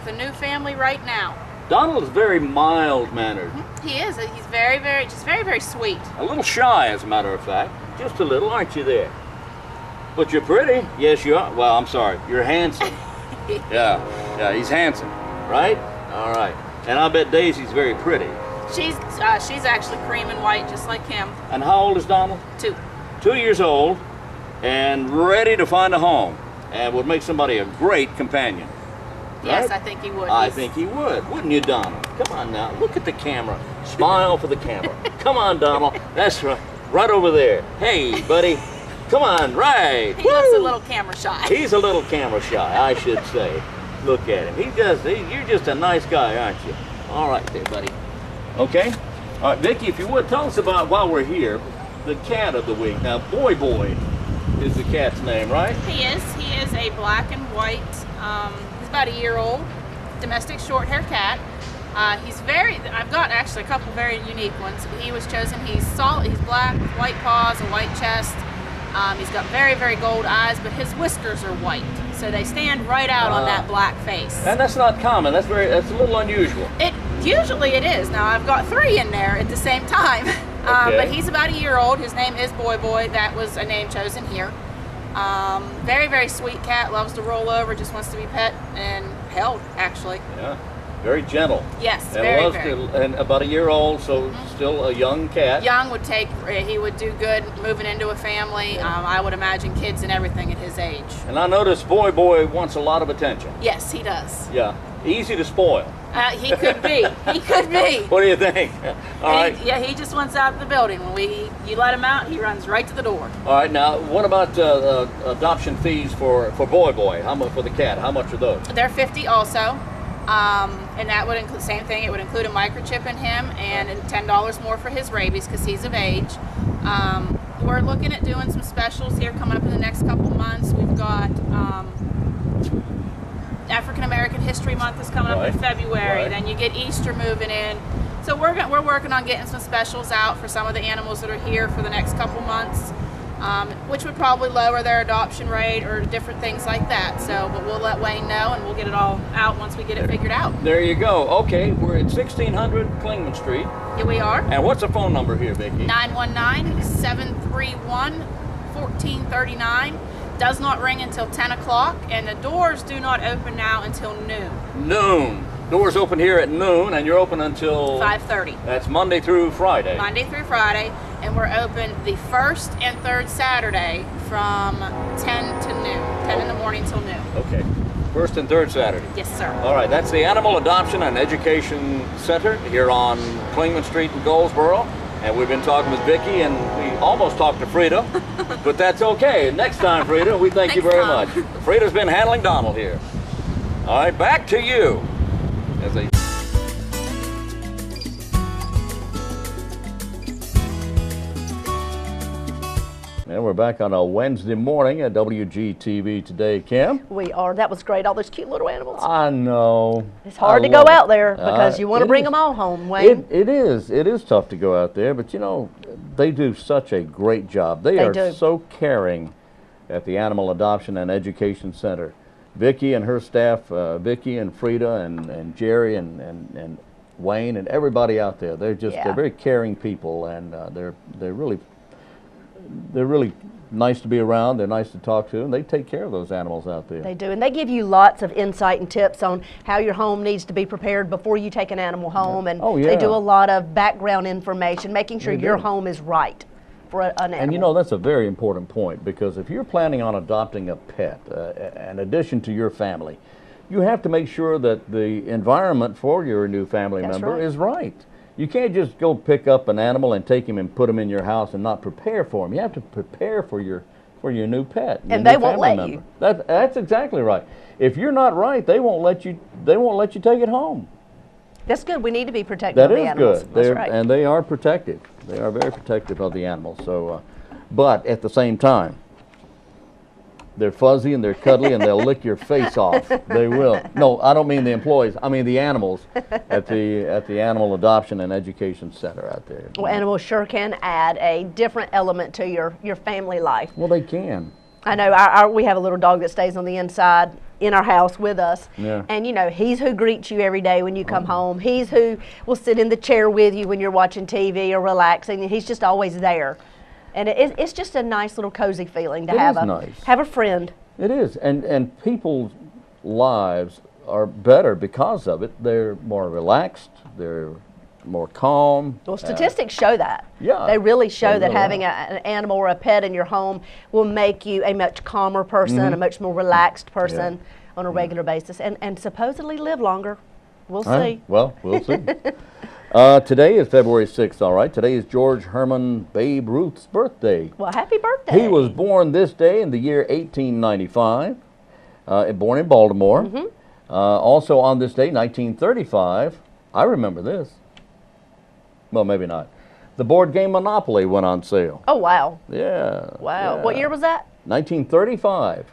a new family right now. Donald is very mild-mannered. He is. He's very, very sweet. A little shy, as a matter of fact. Just a little, aren't you there? But you're pretty. Yes, you are. Well, I'm sorry. You're handsome. Yeah, he's handsome, right? All right. And I bet Daisy's very pretty. She's actually cream and white, just like him. And how old is Donald? 2. 2 years old, and ready to find a home, and would make somebody a great companion. Yes, right? I think he would. I think he would. Wouldn't you, Donald? Come on now. Look at the camera. Smile for the camera. Come on, Donald. That's right. Right over there. Hey, buddy. Come on, right. He looks a little camera shy. He's a little camera shy, I should say. Look at him. You're just a nice guy, aren't you? All right there, buddy. Okay? All right, Vickie, if you would, tell us about, while we're here, the cat of the week. Now, BoyBoy is the cat's name, right? He is. He is a black and white, he's about a year old, domestic short-hair cat. I've got actually a couple very unique ones. He was chosen, he's black, with white paws, a white chest. He's got very, very gold eyes, but his whiskers are white. So they stand right out on that black face. And that's not common. That's a little unusual. Usually it is. Now I've got 3 in there at the same time. Okay. But he's about a year old. His name is BoyBoy. That was a name chosen here. Very, very sweet cat. Loves to roll over. Just wants to be pet and held, actually. Yeah. Very gentle. Yes, and very. And about a year old, so still a young cat. Young he would do good moving into a family. I would imagine kids and everything at his age. And I noticed BoyBoy wants a lot of attention. Yes, he does. Yeah. Easy to spoil. He could be. He could be. What do you think? All right. He just wants out of the building. When you let him out, he runs right to the door. All right. Now, what about adoption fees for BoyBoy? How much for the cat? How much are those? They're $50 also. And that would include, same thing, it would include a microchip in him and $10 more for his rabies because he's of age. We're looking at doing some specials here coming up in the next couple months. We've got African American History Month is coming up in February. Then you get Easter moving in. So we're working on getting some specials out for some of the animals that are here for the next couple months. Which would probably lower their adoption rate or different things like that. But we'll let Wayne know and we'll get it all out once we get it figured out. There you go. Okay, we're at 1600 Clingman Street. Here we are. And what's the phone number here, Vickie? 919-731-1439. Does not ring until 10 o'clock, and the doors do not open now until noon. Noon. Doors open here at noon, and you're open until 5:30. That's Monday through Friday. Monday through Friday, and we're open the first and third Saturday from 10 to noon. 10 in the morning till noon. Okay. First and third Saturday. Yes, sir. All right. That's the Animal Adoption and Education Center here on Clingman Street in Goldsboro. And we've been talking with Vickie, and we almost talked to Frieda, but that's okay. Next time, Frieda, we thank you very much. Frieda's been handling Donald here. All right, back to you. And we're back on a Wednesday morning at Wgtv Today, Kim. We are. That was great. All those cute little animals. I know. It's hard to go out there because you want to bring them all home, Wayne. It is. It is tough to go out there, but you know, they do such a great job. They are so caring at the Animal Adoption and Education Center. Vickie and her staff, Vickie and Frieda and Jerry and Wayne and everybody out there. They're just they're very caring people, and they're really nice to be around. They're nice to talk to, and they take care of those animals out there. They do, and they give you lots of insight and tips on how your home needs to be prepared before you take an animal home, and they do a lot of background information, making sure your home is right for an animal. And you know, that's a very important point, because if you're planning on adopting a pet, in addition to your family, you have to make sure that the environment for your new family member is right. You can't just go pick up an animal and take him and put him in your house and not prepare for him. You have to prepare for your new pet. And they won't let you. That's exactly right. If you're not right, they won't let you. They won't let you take it home. That's good. We need to be protective of the animals. That is good. That's right. And they are protective. They are very protective of the animals. So, but at the same time, they're fuzzy and they're cuddly and they'll lick your face off. They will. No, I don't mean the employees. I mean the animals at the Animal Adoption and Education Center out there. Well, animals sure can add a different element to your family life. Well, they can. I know we have a little dog that stays on the inside in our house with us. Yeah. And you know, he's who greets you every day when you come home. He's who will sit in the chair with you when you're watching TV or relaxing. He's just always there. And it's just a nice little cozy feeling to have a friend. It is, and people's lives are better because of it. They're more relaxed. They're more calm. Well, statistics show that. Yeah, they really show that having an animal or a pet in your home will make you a much calmer person, a much more relaxed person on a regular basis, and supposedly live longer. We'll see. Well, we'll see. Today is February 6th, all right. Today is George Herman Babe Ruth's birthday. Well, happy birthday. He was born this day in the year 1895, born in Baltimore. Also on this day, 1935, I remember this. Well, maybe not. The board game Monopoly went on sale. Oh, wow. Yeah. Wow. Yeah. What year was that? 1935.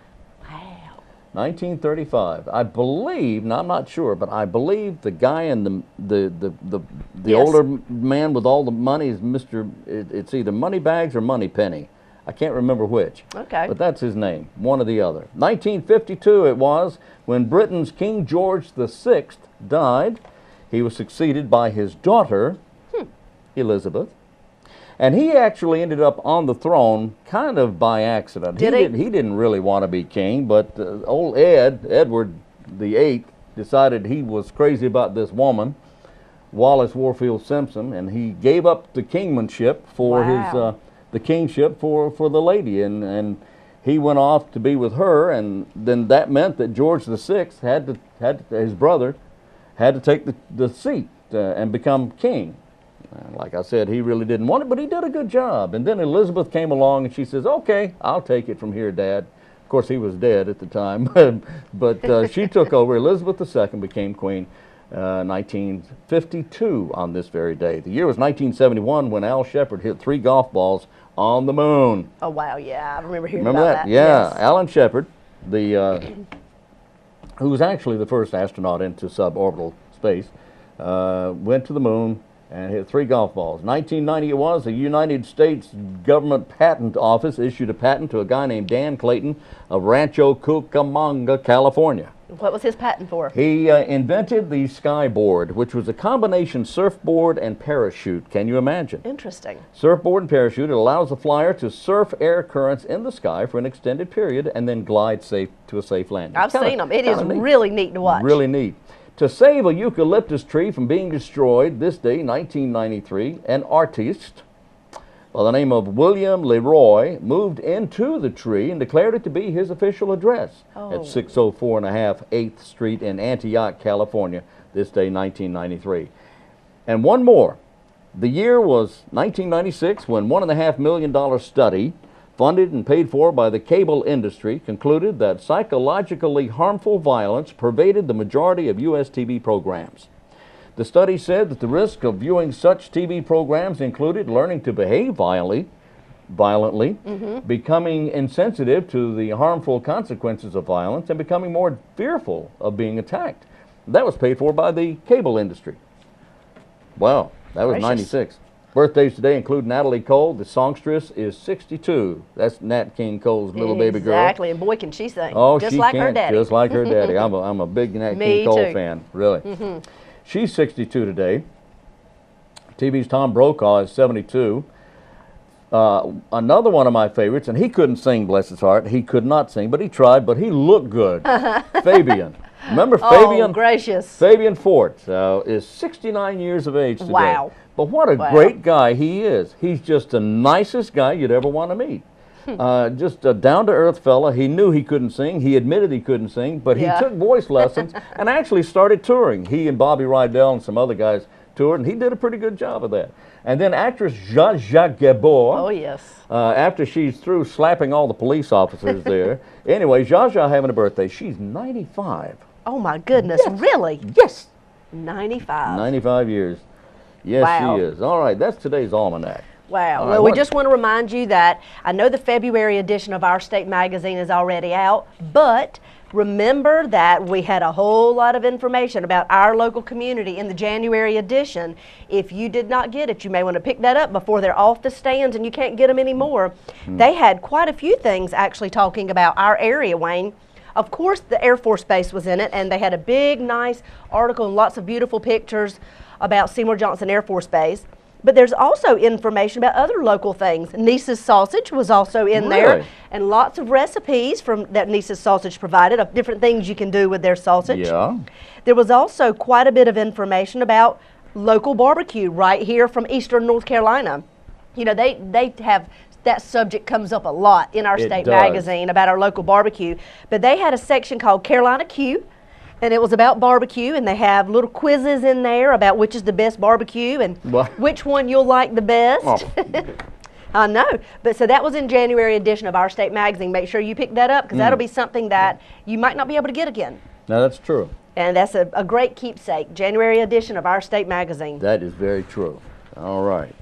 1935. I believe, now I'm not sure, but I believe the guy in the older man with all the money is it's either Moneybags or Moneypenny. I can't remember which. Okay. But that's his name, one or the other. 1952 it was when Britain's King George VI died. He was succeeded by his daughter, Elizabeth. And he actually ended up on the throne kind of by accident. Did he? He didn't really want to be king, but old Edward VIII, decided he was crazy about this woman, Wallace Warfield Simpson, and he gave up the kingmanship for the kingship for the lady, and he went off to be with her, and then that meant that George VI his brother had to take the seat and become king. Like I said, he really didn't want it, but he did a good job. And then Elizabeth came along, and she says, "Okay, I'll take it from here, Dad." Of course, he was dead at the time, but she took over. Elizabeth II became queen 1952 on this very day. The year was 1971 when Al Shepard hit 3 golf balls on the moon. Oh, wow, yeah, I remember hearing about that. Yeah, yes. Alan Shepard, who was actually the first astronaut into suborbital space, went to the moon and hit 3 golf balls. 1990 it was, the United States Government Patent Office issued a patent to a guy named Dan Clayton of Rancho Cucamonga, California. What was his patent for? He invented the Skyboard, which was a combination surfboard and parachute. Can you imagine? Interesting. Surfboard and parachute, it allows the flyer to surf air currents in the sky for an extended period and then glide safe to a safe landing. I've seen them. It is really neat to watch. Really neat. To save a eucalyptus tree from being destroyed this day, 1993, an artiste by the name of William Leroy moved into the tree and declared it to be his official address at 604.5 8th Street in Antioch, California, this day, 1993. And one more. The year was 1996 when $1.5 million study funded and paid for by the cable industry concluded that psychologically harmful violence pervaded the majority of U.S. TV programs. The study said that the risk of viewing such TV programs included learning to behave violently, becoming insensitive to the harmful consequences of violence, and becoming more fearful of being attacked. That was paid for by the cable industry. Wow, that was 96. Birthdays today include Natalie Cole. The songstress is 62. That's Nat King Cole's little baby girl. Exactly, and boy can she sing. Oh, just she like can, her daddy. just like her daddy. I'm a big Nat King Cole fan, really. She's 62 today. TV's Tom Brokaw is 72. Another one of my favorites, and he couldn't sing, bless his heart. He could not sing, but he tried, but he looked good. Fabian. Remember Fabian? Oh, gracious. Fabian Fort is 69 years of age today. Wow. But what a great guy he is. He's just the nicest guy you'd ever want to meet. Just a down-to-earth fella. He knew he couldn't sing. He admitted he couldn't sing, but he took voice lessons and actually started touring. He and Bobby Rydell and some other guys toured, and he did a pretty good job of that. And then actress Jean-Jacques Gabor. Oh, yes. After she's through slapping all the police officers there. Anyway, Jean-Jacques having a birthday. She's 95. Oh, my goodness. Yes. Really? Yes. 95. 95 years. Yes, she is. All right, that's today's almanac. Wow. All Well, right, we just want to remind you that I know the February edition of Our State Magazine is already out, but remember that we had a whole lot of information about our local community in the January edition. If you did not get it, you may want to pick that up before they're off the stands and you can't get them anymore. They had quite a few things actually talking about our area, Wayne. Of course, the Air Force Base was in it, and they had a big, nice article and lots of beautiful pictures about Seymour Johnson Air Force Base. But there's also information about other local things. Niece's Sausage was also in there, and lots of recipes from that Niece's Sausage provided of different things you can do with their sausage. Yeah. There was also quite a bit of information about local barbecue right here from Eastern North Carolina. You know, they have, that subject comes up a lot in our state magazine about our local barbecue. But they had a section called Carolina Q, and it was about barbecue, and they have little quizzes in there about which is the best barbecue and which one you'll like the best. Oh. I know. But so that was in January edition of Our State Magazine. Make sure you pick that up, because that'll be something that you might not be able to get again. No, that's true. And that's a great keepsake, January edition of Our State Magazine. That is very true. All right.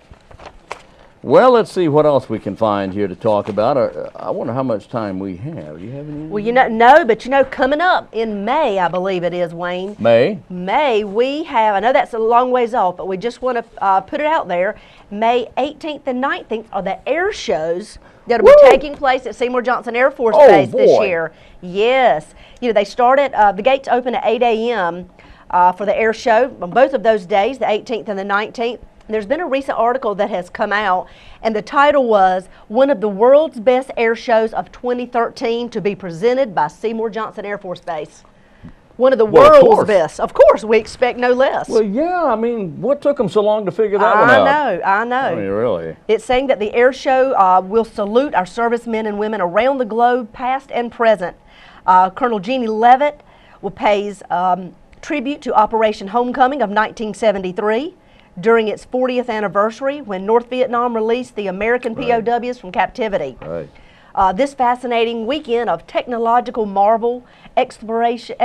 Well, let's see what else we can find here to talk about. I wonder how much time we have. Do you have any? Well, you know, no, but you know, coming up in May, I believe it is, Wayne. May? May, we have, I know that's a long ways off, but we just want to put it out there. May 18th and 19th are the air shows that will be taking place at Seymour Johnson Air Force Base this year. Yes. You know, they start at, the gates open at 8 a.m. For the air show on both of those days, the 18th and the 19th. There's been a recent article that has come out, and the title was "One of the World's Best Air Shows of 2013 to be presented by Seymour Johnson Air Force Base." One of the world's best. Of course, we expect no less. Well, yeah, I mean, what took them so long to figure that one out? I know. I mean, really. It's saying that the air show will salute our servicemen and women around the globe, past and present. Colonel Jeannie Leavitt will pay tribute to Operation Homecoming of 1973. During its 40th anniversary, when North Vietnam released the American POWs from captivity. This fascinating weekend of technological marvel, exploration,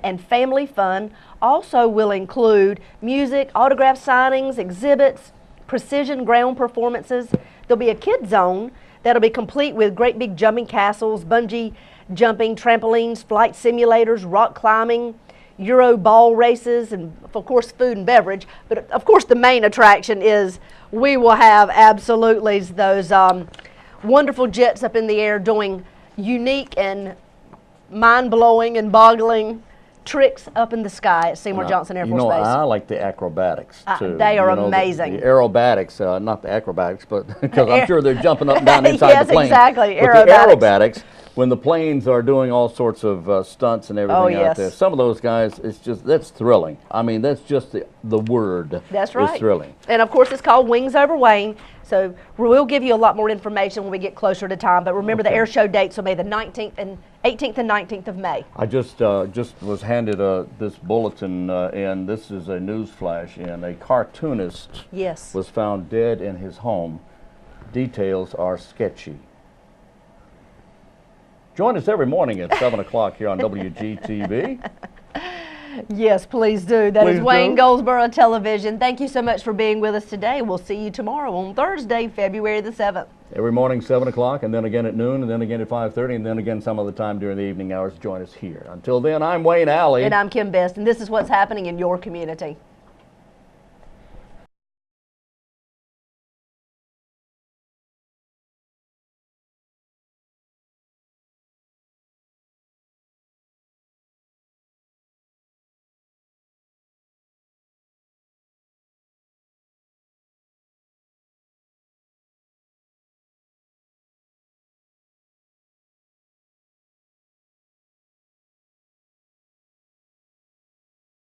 and family fun also will include music, autograph signings, exhibits, precision ground performances. There'll be a kid zone that'll be complete with great big jumping castles, bungee jumping, trampolines, flight simulators, rock climbing, Euro ball races, and of course food and beverage. But of course the main attraction is we will have absolutely those wonderful jets up in the air doing unique and mind-blowing and boggling tricks up in the sky at Seymour Johnson Air Force Base. I like the acrobatics too. They are amazing. The aerobatics, not the acrobatics, but because I'm sure they're jumping up and down inside the plane. Yes, exactly. But the aerobatics, when the planes are doing all sorts of stunts and everything out there, some of those guys, that's thrilling. I mean, that's just the word. That's right. It's thrilling. And of course, it's called Wings Over Wayne. So we'll give you a lot more information when we get closer to time. But remember, the air show dates will be the 18th and 19th of May. I just was handed this bulletin, and this is a news flash. And a cartoonist was found dead in his home. Details are sketchy. Join us every morning at 7 o'clock here on WGTV. Yes, please do. That is Wayne Goldsboro Television. Thank you so much for being with us today. We'll see you tomorrow on Thursday, February the 7th. Every morning, 7 o'clock, and then again at noon, and then again at 5:30, and then again some other time during the evening hours. Join us here. Until then, I'm Wayne Alley. And I'm Kim Best, and this is what's happening in your community.